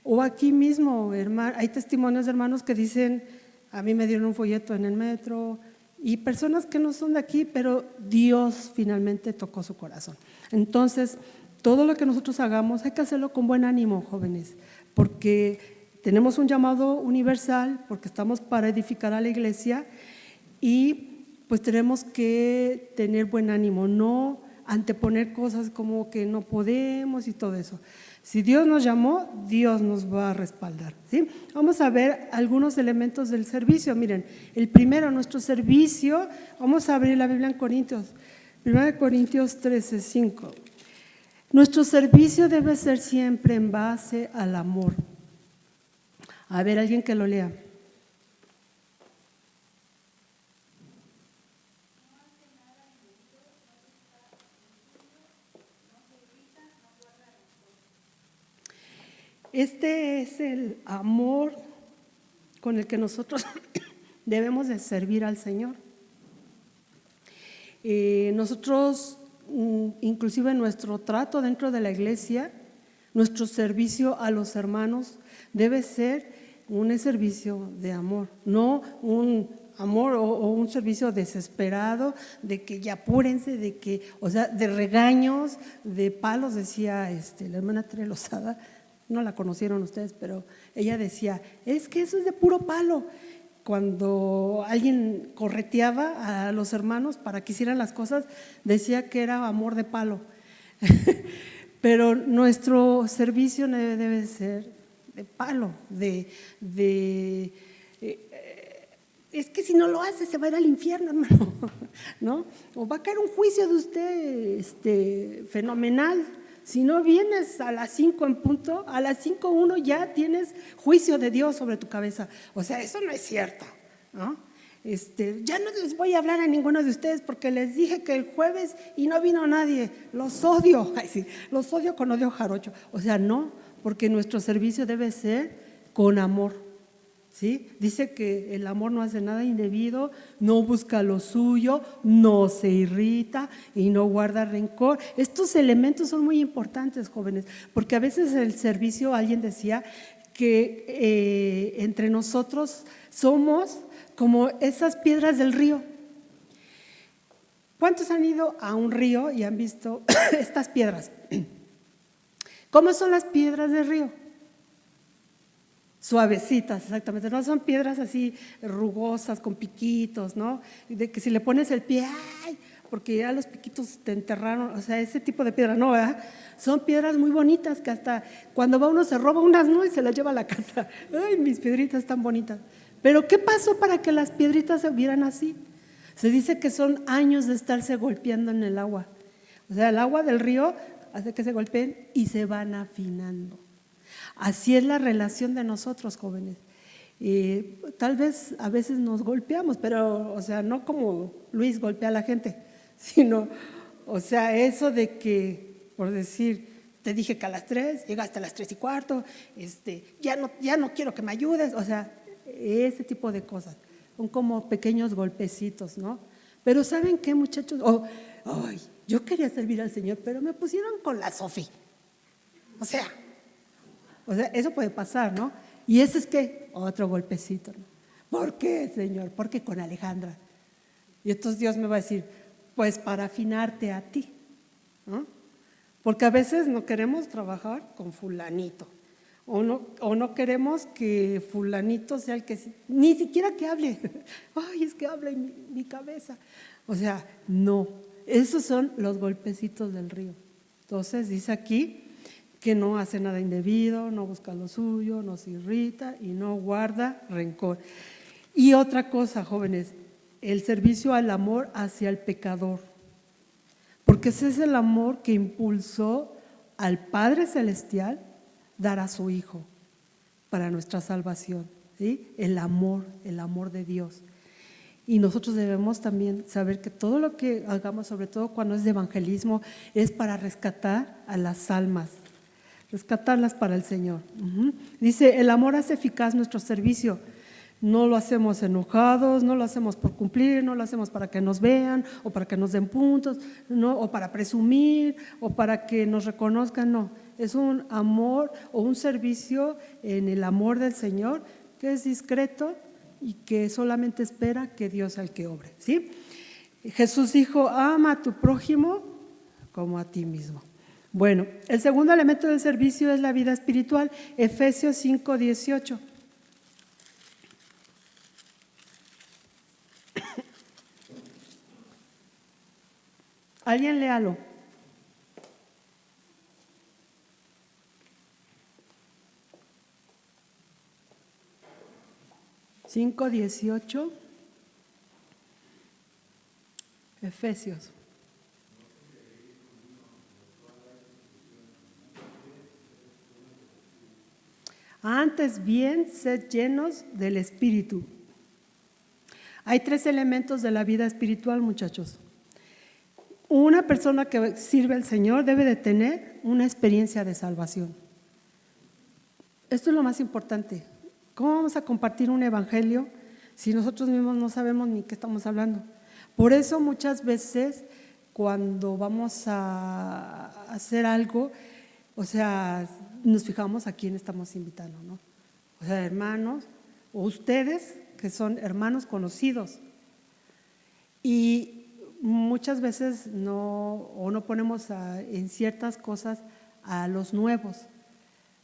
Speaker 1: o aquí mismo, hay testimonios de hermanos que dicen, a mí me dieron un folleto en el metro, y personas que no son de aquí, pero Dios finalmente tocó su corazón. Entonces, todo lo que nosotros hagamos hay que hacerlo con buen ánimo, jóvenes, porque tenemos un llamado universal, porque estamos para edificar a la iglesia y pues tenemos que tener buen ánimo, no anteponer cosas como que no podemos y todo eso. Si Dios nos llamó, Dios nos va a respaldar, ¿sí? Vamos a ver algunos elementos del servicio. Miren, el primero, nuestro servicio, vamos a abrir la Biblia en Corintios, 1 Corintios 13:5. Nuestro servicio debe ser siempre en base al amor. A ver, alguien que lo lea. Este es el amor con el que nosotros debemos de servir al Señor. Nosotros, inclusive nuestro trato dentro de la iglesia, nuestro servicio a los hermanos debe ser un servicio de amor, no un amor o un servicio desesperado de que ya apúrense, de que, o sea, de regaños, de palos, decía la hermana Tere Lozada. No la conocieron ustedes, pero ella decía, es que eso es de puro palo. Cuando alguien correteaba a los hermanos para que hicieran las cosas, decía que era amor de palo. Pero nuestro servicio debe ser de palo, es que si no lo hace se va a ir al infierno, hermano, ¿no? O va a caer un juicio de usted fenomenal. Si no vienes a las 5 en punto, a las 5:01 ya tienes juicio de Dios sobre tu cabeza. O sea, eso no es cierto, ¿no? Ya no les voy a hablar a ninguno de ustedes porque les dije que el jueves y no vino nadie. Los odio, ay, sí, los odio con odio jarocho. O sea, no, porque nuestro servicio debe ser con amor. ¿Sí? Dice que el amor no hace nada indebido, no busca lo suyo, no se irrita y no guarda rencor. Estos elementos son muy importantes, jóvenes, porque a veces el servicio, alguien decía que entre nosotros somos como esas piedras del río. ¿Cuántos han ido a un río y han visto estas piedras? ¿Cómo son las piedras del río? Suavecitas, exactamente. No son piedras así rugosas, con piquitos, ¿no? De que si le pones el pie, ¡ay! Porque ya los piquitos te enterraron. O sea, ese tipo de piedra, ¿no? ¿Verdad? Son piedras muy bonitas que hasta cuando va uno se roba unas, ¿no? Y se las lleva a la casa. ¡Ay, mis piedritas tan bonitas! Pero ¿qué pasó para que las piedritas se vieran así? Se dice que son años de estarse golpeando en el agua. O sea, el agua del río hace que se golpeen y se van afinando. Así es la relación de nosotros, jóvenes. Tal vez a veces nos golpeamos, pero, o sea, no como Luis golpea a la gente, sino, o sea, eso de que, por decir, te dije que a las 3, llegaste a las 3:15, ya no quiero que me ayudes, o sea, ese tipo de cosas. Son como pequeños golpecitos, ¿no? Pero ¿saben qué, muchachos? Yo quería servir al Señor, pero me pusieron con la Sofi. O sea, eso puede pasar, ¿no? Y ese es que otro golpecito, ¿no? ¿Por qué, Señor? ¿Por qué con Alejandra? Y entonces Dios me va a decir, pues para afinarte a ti, ¿no? Porque a veces no queremos trabajar con fulanito, o no queremos que fulanito sea el que, ni siquiera que hable. Ay, es que habla en mi cabeza. O sea, no, esos son los golpecitos del río. Entonces dice aquí que no hace nada indebido, no busca lo suyo, no se irrita y no guarda rencor. Y otra cosa, jóvenes, el servicio al amor hacia el pecador, porque ese es el amor que impulsó al Padre Celestial dar a su Hijo para nuestra salvación, ¿sí? El amor de Dios. Y nosotros debemos también saber que todo lo que hagamos, sobre todo cuando es de evangelismo, es para rescatar a las almas, rescatarlas para el Señor. Dice, el amor hace eficaz nuestro servicio. No lo hacemos enojados, no lo hacemos por cumplir, no lo hacemos para que nos vean o para que nos den puntos, no, o para presumir o para que nos reconozcan, no. Es un amor o un servicio en el amor del Señor que es discreto y que solamente espera que Dios sea el que obre, ¿sí? Jesús dijo, ama a tu prójimo como a ti mismo. Bueno, el segundo elemento del servicio es la vida espiritual, Efesios 5:18. Alguien léalo. (5:18) Efesios. Antes bien, sed llenos del Espíritu. Hay 3 elementos de la vida espiritual, muchachos. Una persona que sirve al Señor debe de tener una experiencia de salvación. Esto es lo más importante. ¿Cómo vamos a compartir un evangelio si nosotros mismos no sabemos ni qué estamos hablando? Por eso muchas veces cuando vamos a hacer algo, o sea, nos fijamos a quién estamos invitando, ¿no? O sea, hermanos, o ustedes que son hermanos conocidos. Y muchas veces no ponemos en ciertas cosas a los nuevos.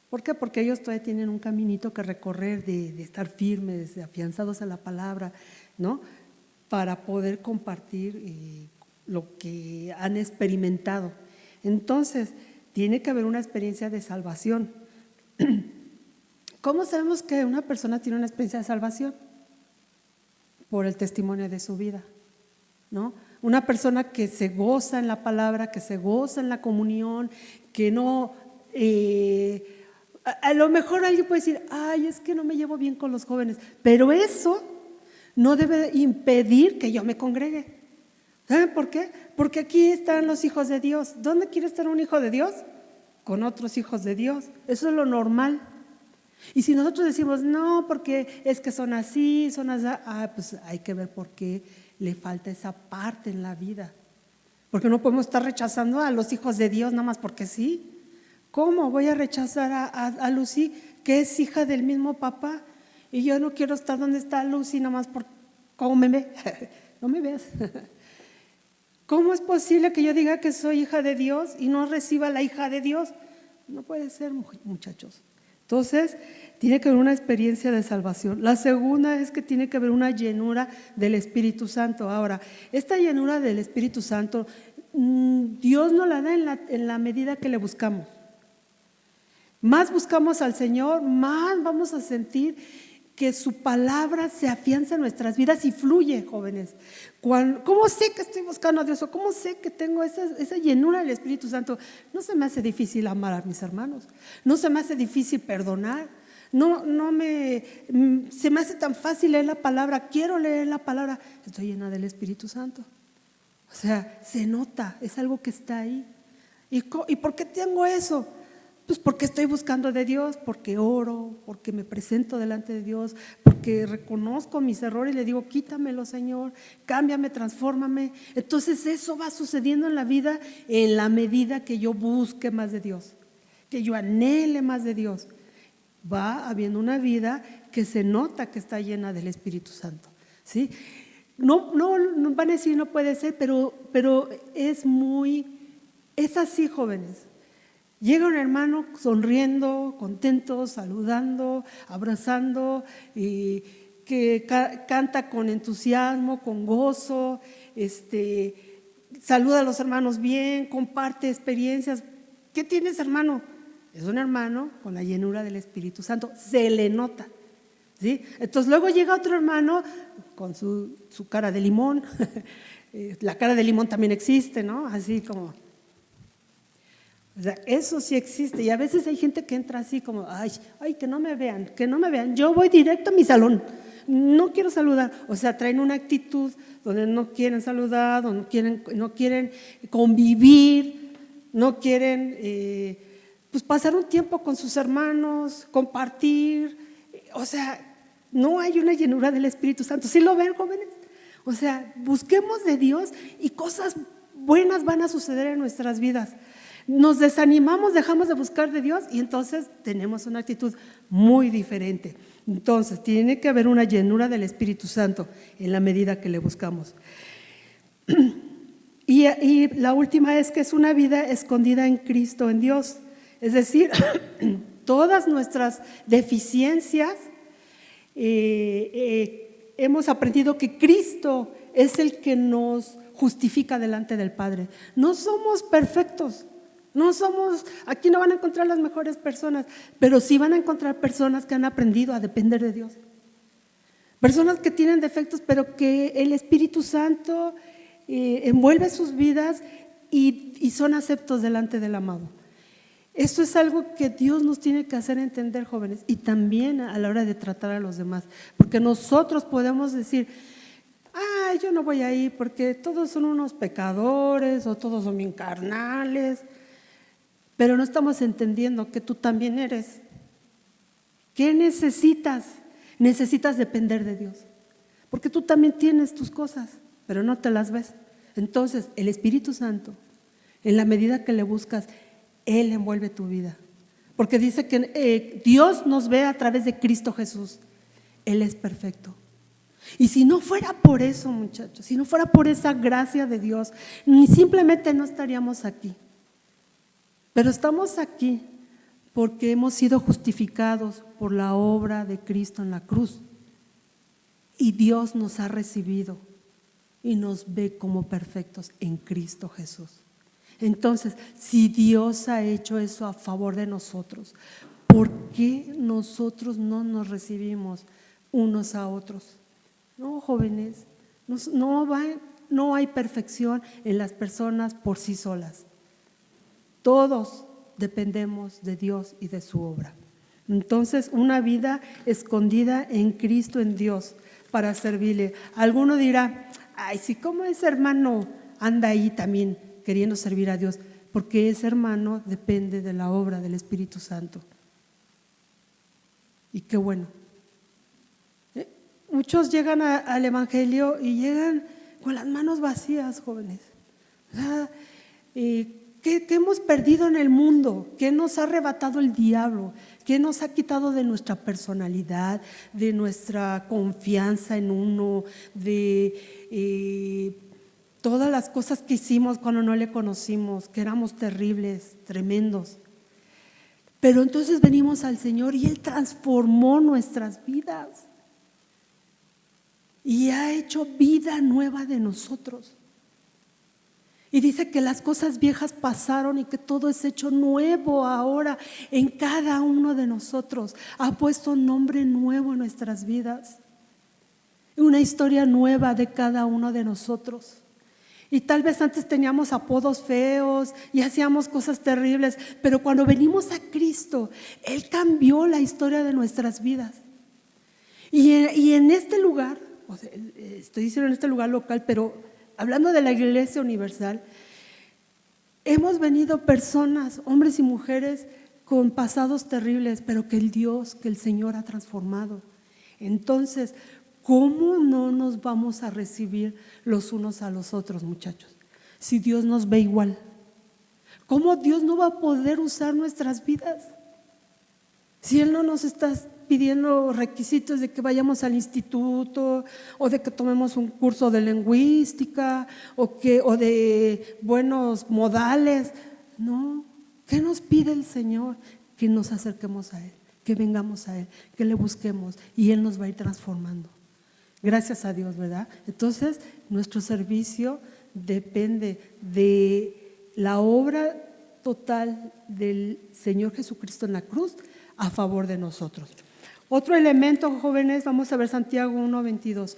Speaker 1: ¿Por qué? Porque ellos todavía tienen un caminito que recorrer de estar firmes, de afianzados a la palabra, ¿no? Para poder compartir lo que han experimentado. Entonces, tiene que haber una experiencia de salvación. ¿Cómo sabemos que una persona tiene una experiencia de salvación? Por el testimonio de su vida, ¿no? Una persona que se goza en la palabra, que se goza en la comunión, que no… a lo mejor alguien puede decir, ay, es que no me llevo bien con los jóvenes, pero eso no debe impedir que yo me congregue. ¿Saben por qué? Porque aquí están los hijos de Dios. ¿Dónde quiere estar un hijo de Dios? Con otros hijos de Dios. Eso es lo normal. Y si nosotros decimos, no, porque es que son así, pues hay que ver por qué le falta esa parte en la vida. Porque no podemos estar rechazando a los hijos de Dios nada más porque sí. ¿Cómo voy a rechazar a Lucy, que es hija del mismo papá? Y yo no quiero estar donde está Lucy nada más por cómo me ve. No me veas. ¿Cómo es posible que yo diga que soy hija de Dios y no reciba la hija de Dios? No puede ser, muchachos. Entonces, tiene que haber una experiencia de salvación. La segunda es que tiene que haber una llenura del Espíritu Santo. Ahora, esta llenura del Espíritu Santo, Dios nos la da en la medida que le buscamos. Más buscamos al Señor, más vamos a sentir que su palabra se afianza en nuestras vidas y fluye, jóvenes. ¿Cómo sé que estoy buscando a Dios? ¿O cómo sé que tengo esa llenura del Espíritu Santo? No se me hace difícil amar a mis hermanos, no se me hace difícil perdonar, se me hace tan fácil leer la palabra, quiero leer la palabra, estoy llena del Espíritu Santo. O sea, se nota, es algo que está ahí. ¿Y por qué tengo eso? Pues porque estoy buscando de Dios, porque oro, porque me presento delante de Dios, porque reconozco mis errores y le digo, quítamelo, Señor, cámbiame, transfórmame. Entonces eso va sucediendo en la vida en la medida que yo busque más de Dios, que yo anhele más de Dios. Va habiendo una vida que se nota que está llena del Espíritu Santo, ¿sí? No van a decir no puede ser, pero es así, jóvenes. Llega un hermano sonriendo, contento, saludando, abrazando, que canta con entusiasmo, con gozo, saluda a los hermanos bien, comparte experiencias. ¿Qué tienes, hermano? Es un hermano con la llenura del Espíritu Santo, se le nota, ¿sí? Entonces luego llega otro hermano con su cara de limón, la cara de limón también existe, ¿no? Así como… O sea, eso sí existe y a veces hay gente que entra así como, ay, que no me vean, yo voy directo a mi salón, no quiero saludar. O sea, traen una actitud donde no quieren saludar, donde no quieren convivir, no quieren pues pasar un tiempo con sus hermanos, compartir. O sea, no hay una llenura del Espíritu Santo. ¿Sí lo ven, jóvenes? O sea, busquemos de Dios y cosas buenas van a suceder en nuestras vidas. Nos desanimamos, dejamos de buscar de Dios y entonces tenemos una actitud muy diferente. Entonces tiene que haber una llenura del Espíritu Santo en la medida que le buscamos. Y la última es que es una vida escondida en Cristo, en Dios. Es decir, todas nuestras deficiencias, hemos aprendido que Cristo es el que nos justifica delante del Padre. No somos perfectos. Aquí no van a encontrar las mejores personas, pero sí van a encontrar personas que han aprendido a depender de Dios. Personas que tienen defectos, pero que el Espíritu Santo envuelve sus vidas y son aceptos delante del amado. Esto es algo que Dios nos tiene que hacer entender, jóvenes, y también a la hora de tratar a los demás, porque nosotros podemos decir, yo no voy ahí porque todos son unos pecadores o todos son bien carnales. Pero no estamos entendiendo que tú también eres. ¿Qué necesitas? Necesitas depender de Dios. Porque tú también tienes tus cosas, pero no te las ves. Entonces, el Espíritu Santo, en la medida que le buscas, Él envuelve tu vida. Porque dice que Dios nos ve a través de Cristo Jesús. Él es perfecto. Y si no fuera por eso, muchachos, si no fuera por esa gracia de Dios, ni simplemente no estaríamos aquí. Pero estamos aquí porque hemos sido justificados por la obra de Cristo en la cruz. Y Dios nos ha recibido y nos ve como perfectos en Cristo Jesús. Entonces, si Dios ha hecho eso a favor de nosotros, ¿por qué nosotros no nos recibimos unos a otros? No, jóvenes, no hay perfección en las personas por sí solas. Todos dependemos de Dios y de su obra. Entonces, una vida escondida en Cristo, en Dios, para servirle. Alguno dirá, si como ese hermano anda ahí también queriendo servir a Dios, porque ese hermano depende de la obra del Espíritu Santo. Y qué bueno. Muchos llegan al Evangelio y llegan con las manos vacías, jóvenes. ¿Qué hemos perdido en el mundo? ¿Qué nos ha arrebatado el diablo? ¿Qué nos ha quitado de nuestra personalidad, de nuestra confianza en uno, de todas las cosas que hicimos cuando no le conocimos, que éramos terribles, tremendos. Pero entonces venimos al Señor y Él transformó nuestras vidas y ha hecho vida nueva de nosotros. Y dice que las cosas viejas pasaron y que todo es hecho nuevo ahora en cada uno de nosotros. Ha puesto un nombre nuevo en nuestras vidas, una historia nueva de cada uno de nosotros. Y tal vez antes teníamos apodos feos y hacíamos cosas terribles, pero cuando venimos a Cristo, Él cambió la historia de nuestras vidas. Y en este lugar, o sea, estoy diciendo en este lugar local, pero hablando de la Iglesia Universal, hemos venido personas, hombres y mujeres con pasados terribles, pero que el Señor ha transformado. Entonces, ¿cómo no nos vamos a recibir los unos a los otros, muchachos? Si Dios nos ve igual, ¿cómo Dios no va a poder usar nuestras vidas? Si Él no nos está pidiendo requisitos de que vayamos al instituto o de que tomemos un curso de lingüística o de buenos modales. No, ¿qué nos pide el Señor? Que nos acerquemos a Él, que vengamos a Él, que le busquemos y Él nos va a ir transformando. Gracias a Dios, ¿verdad? Entonces, nuestro servicio depende de la obra total del Señor Jesucristo en la cruz a favor de nosotros. Otro elemento, jóvenes, vamos a ver Santiago 1:22.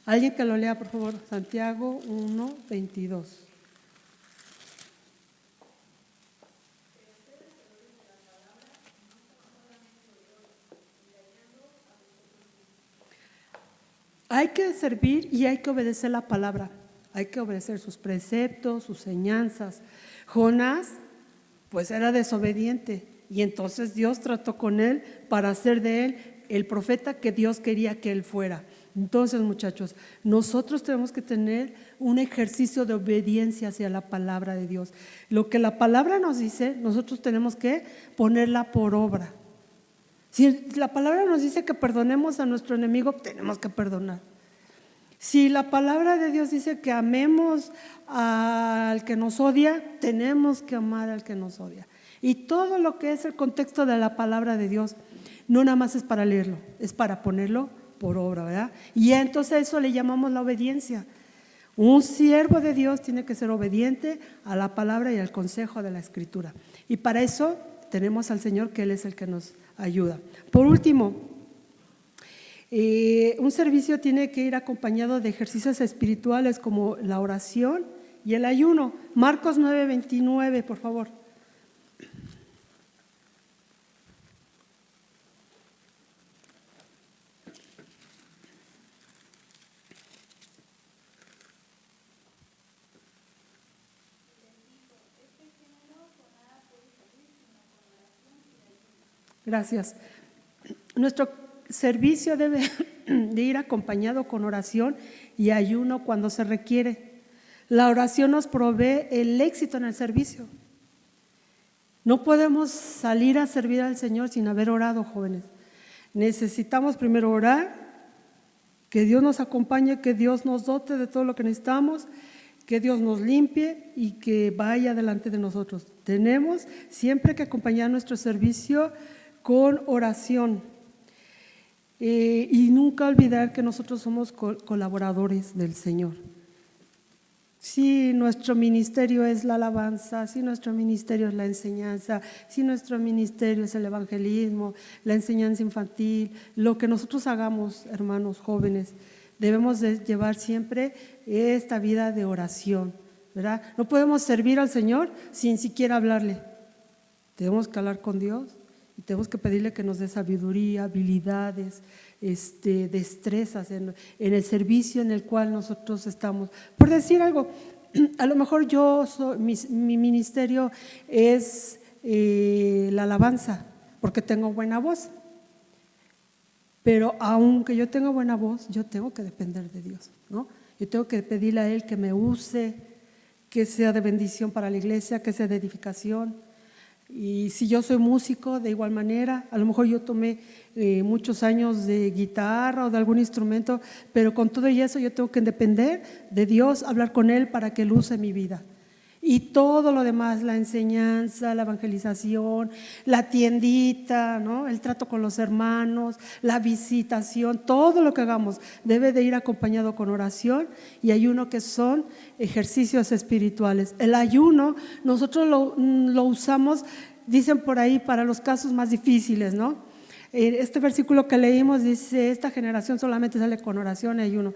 Speaker 1: Alguien que lo lea, por favor, Santiago 1:22. Hay que servir y hay que obedecer la palabra, hay que obedecer sus preceptos, sus enseñanzas. Jonás, pues era desobediente y entonces Dios trató con él para hacer de él el profeta que Dios quería que él fuera. Entonces, muchachos, nosotros tenemos que tener un ejercicio de obediencia hacia la palabra de Dios. Lo que la palabra nos dice, nosotros tenemos que ponerla por obra. Si la palabra nos dice que perdonemos a nuestro enemigo, tenemos que perdonar. Si la palabra de Dios dice que amemos al que nos odia, tenemos que amar al que nos odia. Y todo lo que es el contexto de la palabra de Dios, no nada más es para leerlo, es para ponerlo por obra, ¿verdad? Y entonces a eso le llamamos la obediencia. Un siervo de Dios tiene que ser obediente a la palabra y al consejo de la Escritura. Y para eso tenemos al Señor, que Él es el que nos ayuda. Por último, un servicio tiene que ir acompañado de ejercicios espirituales como la oración y el ayuno. Marcos 9:29, por favor. Gracias. Nuestro servicio debe de ir acompañado con oración y ayuno cuando se requiere. La oración nos provee el éxito en el servicio. No podemos salir a servir al Señor sin haber orado, jóvenes. Necesitamos primero orar, que Dios nos acompañe, que Dios nos dote de todo lo que necesitamos, que Dios nos limpie y que vaya delante de nosotros. Tenemos siempre que acompañar nuestro servicio con oración y nunca olvidar que nosotros somos colaboradores del Señor. Si nuestro ministerio es la alabanza, si nuestro ministerio es la enseñanza, si nuestro ministerio es el evangelismo, la enseñanza infantil, lo que nosotros hagamos, hermanos jóvenes, debemos de llevar siempre esta vida de oración, ¿verdad? No podemos servir al Señor sin siquiera hablarle. Tenemos que hablar con Dios. Y tenemos que pedirle que nos dé sabiduría, habilidades, destrezas en el servicio en el cual nosotros estamos. Por decir algo, a lo mejor mi ministerio es la alabanza, porque tengo buena voz. Pero aunque yo tenga buena voz, yo tengo que depender de Dios, ¿no? Yo tengo que pedirle a Él que me use, que sea de bendición para la iglesia, que sea de edificación. Y si yo soy músico, de igual manera, a lo mejor yo tomé muchos años de guitarra o de algún instrumento, pero con todo y eso yo tengo que depender de Dios, hablar con Él para que Él use mi vida. Y todo lo demás, la enseñanza, la evangelización, la tiendita, ¿no? El trato con los hermanos, la visitación, todo lo que hagamos debe de ir acompañado con oración y ayuno, que son ejercicios espirituales. El ayuno nosotros lo usamos, dicen por ahí, para los casos más difíciles, ¿no? Este versículo que leímos dice: esta generación solamente sale con oración y ayuno.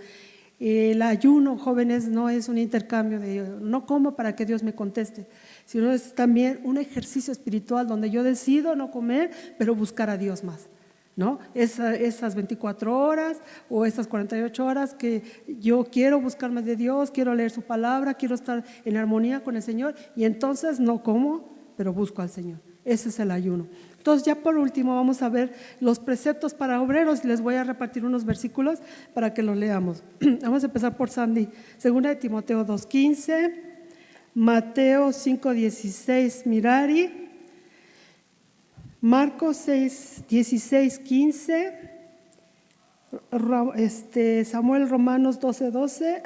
Speaker 1: El ayuno, jóvenes, no es un intercambio de no como para que Dios me conteste, sino es también un ejercicio espiritual donde yo decido no comer, pero buscar a Dios más, ¿no? Esas 24 horas o esas 48 horas que yo quiero buscar más de Dios, quiero leer su palabra, quiero estar en armonía con el Señor, y entonces no como, pero busco al Señor. Ese es el ayuno. Entonces, ya por último vamos a ver los preceptos para obreros. Les voy a repartir unos versículos para que los leamos. Vamos a empezar por Sandy. Segunda de Timoteo 2:15, Mateo 5:16, Mirari, Marcos 6:16-15, Samuel Romanos 12:12,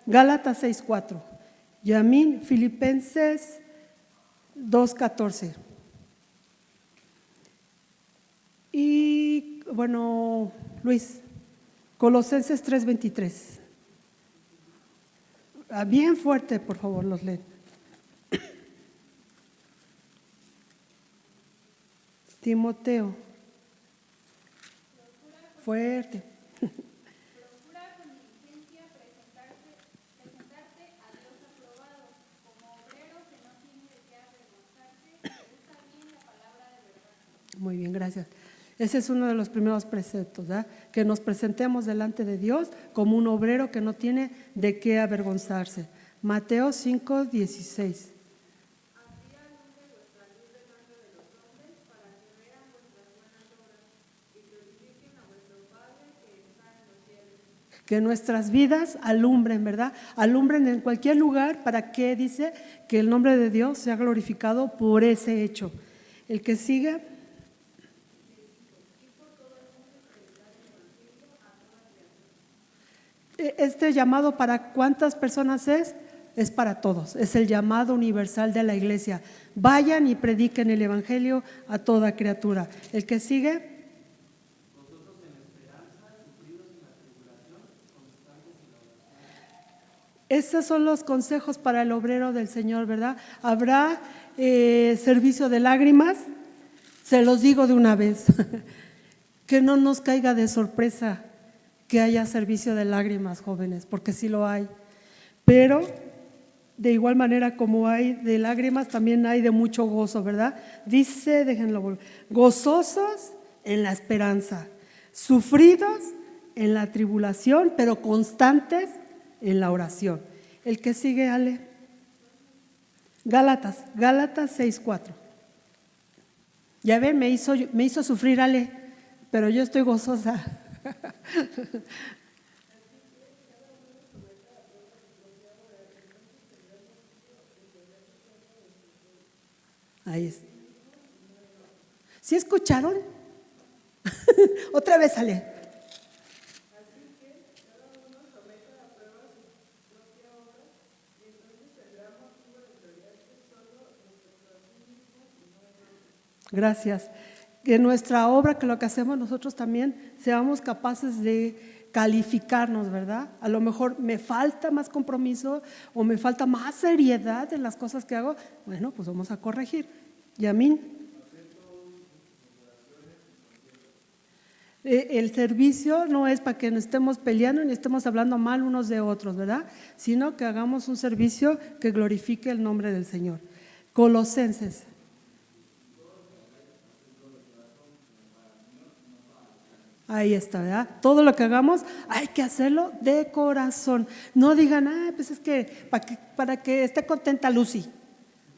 Speaker 1: Gálatas 6:4, Yamín Filipenses 2:14. Y bueno, Luis, Colosenses 3:23. Bien fuerte, por favor, los leen. Timoteo. Fuerte.
Speaker 2: Procura con diligencia presentarte a Dios aprobado, como obrero que no tiene de qué avergonzarse, que usa bien la palabra de verdad.
Speaker 1: Muy bien, gracias. Ese es uno de los primeros preceptos, ¿verdad? Que nos presentemos delante de Dios como un obrero que no tiene de qué avergonzarse. Mateo 5:16. Que nuestras vidas alumbren, ¿verdad? Alumbren en cualquier lugar. ¿Para qué? Dice que el nombre de Dios sea glorificado por ese hecho. El que sigue. Este llamado, ¿para cuántas personas es? Es para todos. Es el llamado universal de la iglesia. Vayan y prediquen el evangelio a toda criatura. El que sigue. Estos son los consejos para el obrero del Señor, ¿verdad? Habrá servicio de lágrimas, se los digo de una vez, que no nos caiga de sorpresa que haya servicio de lágrimas, jóvenes, porque sí lo hay. Pero de igual manera como hay de lágrimas, también hay de mucho gozo, ¿verdad? Dice, déjenlo volver, gozosos en la esperanza, sufridos en la tribulación, pero constantes en la oración. El que sigue, Ale. Gálatas 6:4. Ya ven, me hizo sufrir, Ale, pero yo estoy gozosa. Ahí es. ¿Sí escucharon? Otra vez, Ale. Gracias. Que nuestra obra, que lo que hacemos nosotros también, seamos capaces de calificarnos, ¿verdad? A lo mejor me falta más compromiso o me falta más seriedad en las cosas que hago. Bueno, pues vamos a corregir. Yamín. El servicio no es para que nos estemos peleando ni estemos hablando mal unos de otros, ¿verdad? Sino que hagamos un servicio que glorifique el nombre del Señor. Colosenses. Ahí está, ¿verdad? Todo lo que hagamos hay que hacerlo de corazón. No digan, pues es que para que esté contenta Lucy,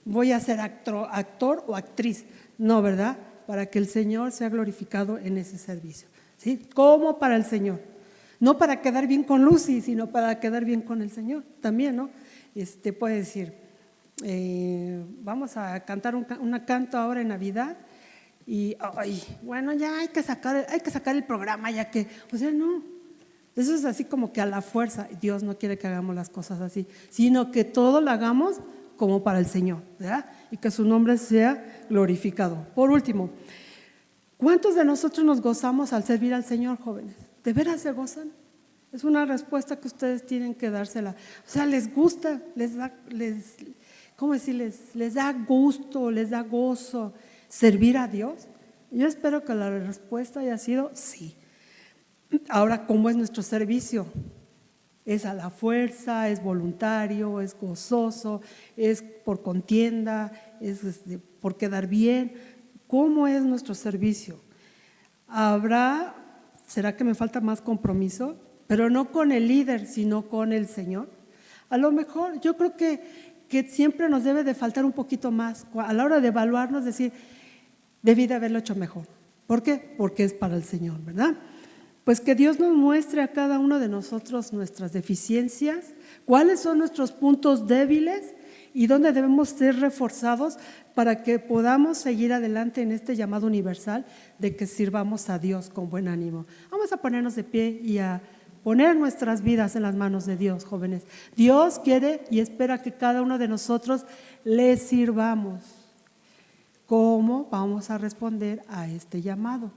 Speaker 1: voy a ser actor o actriz. No, ¿verdad? Para que el Señor sea glorificado en ese servicio. ¿Sí? Como para el Señor. No para quedar bien con Lucy, sino para quedar bien con el Señor también, ¿no? Puede decir, vamos a cantar una canto ahora en Navidad y bueno, ya hay que sacar el programa, ya que, o sea, no, eso es así como que a la fuerza. Dios no quiere que hagamos las cosas así, sino que todo lo hagamos como para el Señor, ¿verdad? Y que su nombre sea glorificado. Por último, ¿cuántos de nosotros nos gozamos al servir al Señor, jóvenes? ¿De veras se gozan? Es una respuesta que ustedes tienen que dársela. O sea, les gusta, ¿cómo decirles? Les da gusto, les da gozo servir a Dios. Yo espero que la respuesta haya sido sí. Ahora, ¿cómo es nuestro servicio? ¿Es a la fuerza, es voluntario, es gozoso, es por contienda, es por quedar bien? ¿Cómo es nuestro servicio? ¿Será que me falta más compromiso? Pero no con el líder, sino con el Señor. A lo mejor, yo creo que siempre nos debe de faltar un poquito más. A la hora de evaluarnos, decir, debí de haberlo hecho mejor. ¿Por qué? Porque es para el Señor, ¿verdad? Pues que Dios nos muestre a cada uno de nosotros nuestras deficiencias, cuáles son nuestros puntos débiles y dónde debemos ser reforzados para que podamos seguir adelante en este llamado universal de que sirvamos a Dios con buen ánimo. Vamos a ponernos de pie y a poner nuestras vidas en las manos de Dios, jóvenes. Dios quiere y espera que cada uno de nosotros le sirvamos. ¿Cómo vamos a responder a este llamado?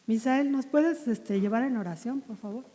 Speaker 1: Misael, ¿nos puedes llevar en oración, por favor?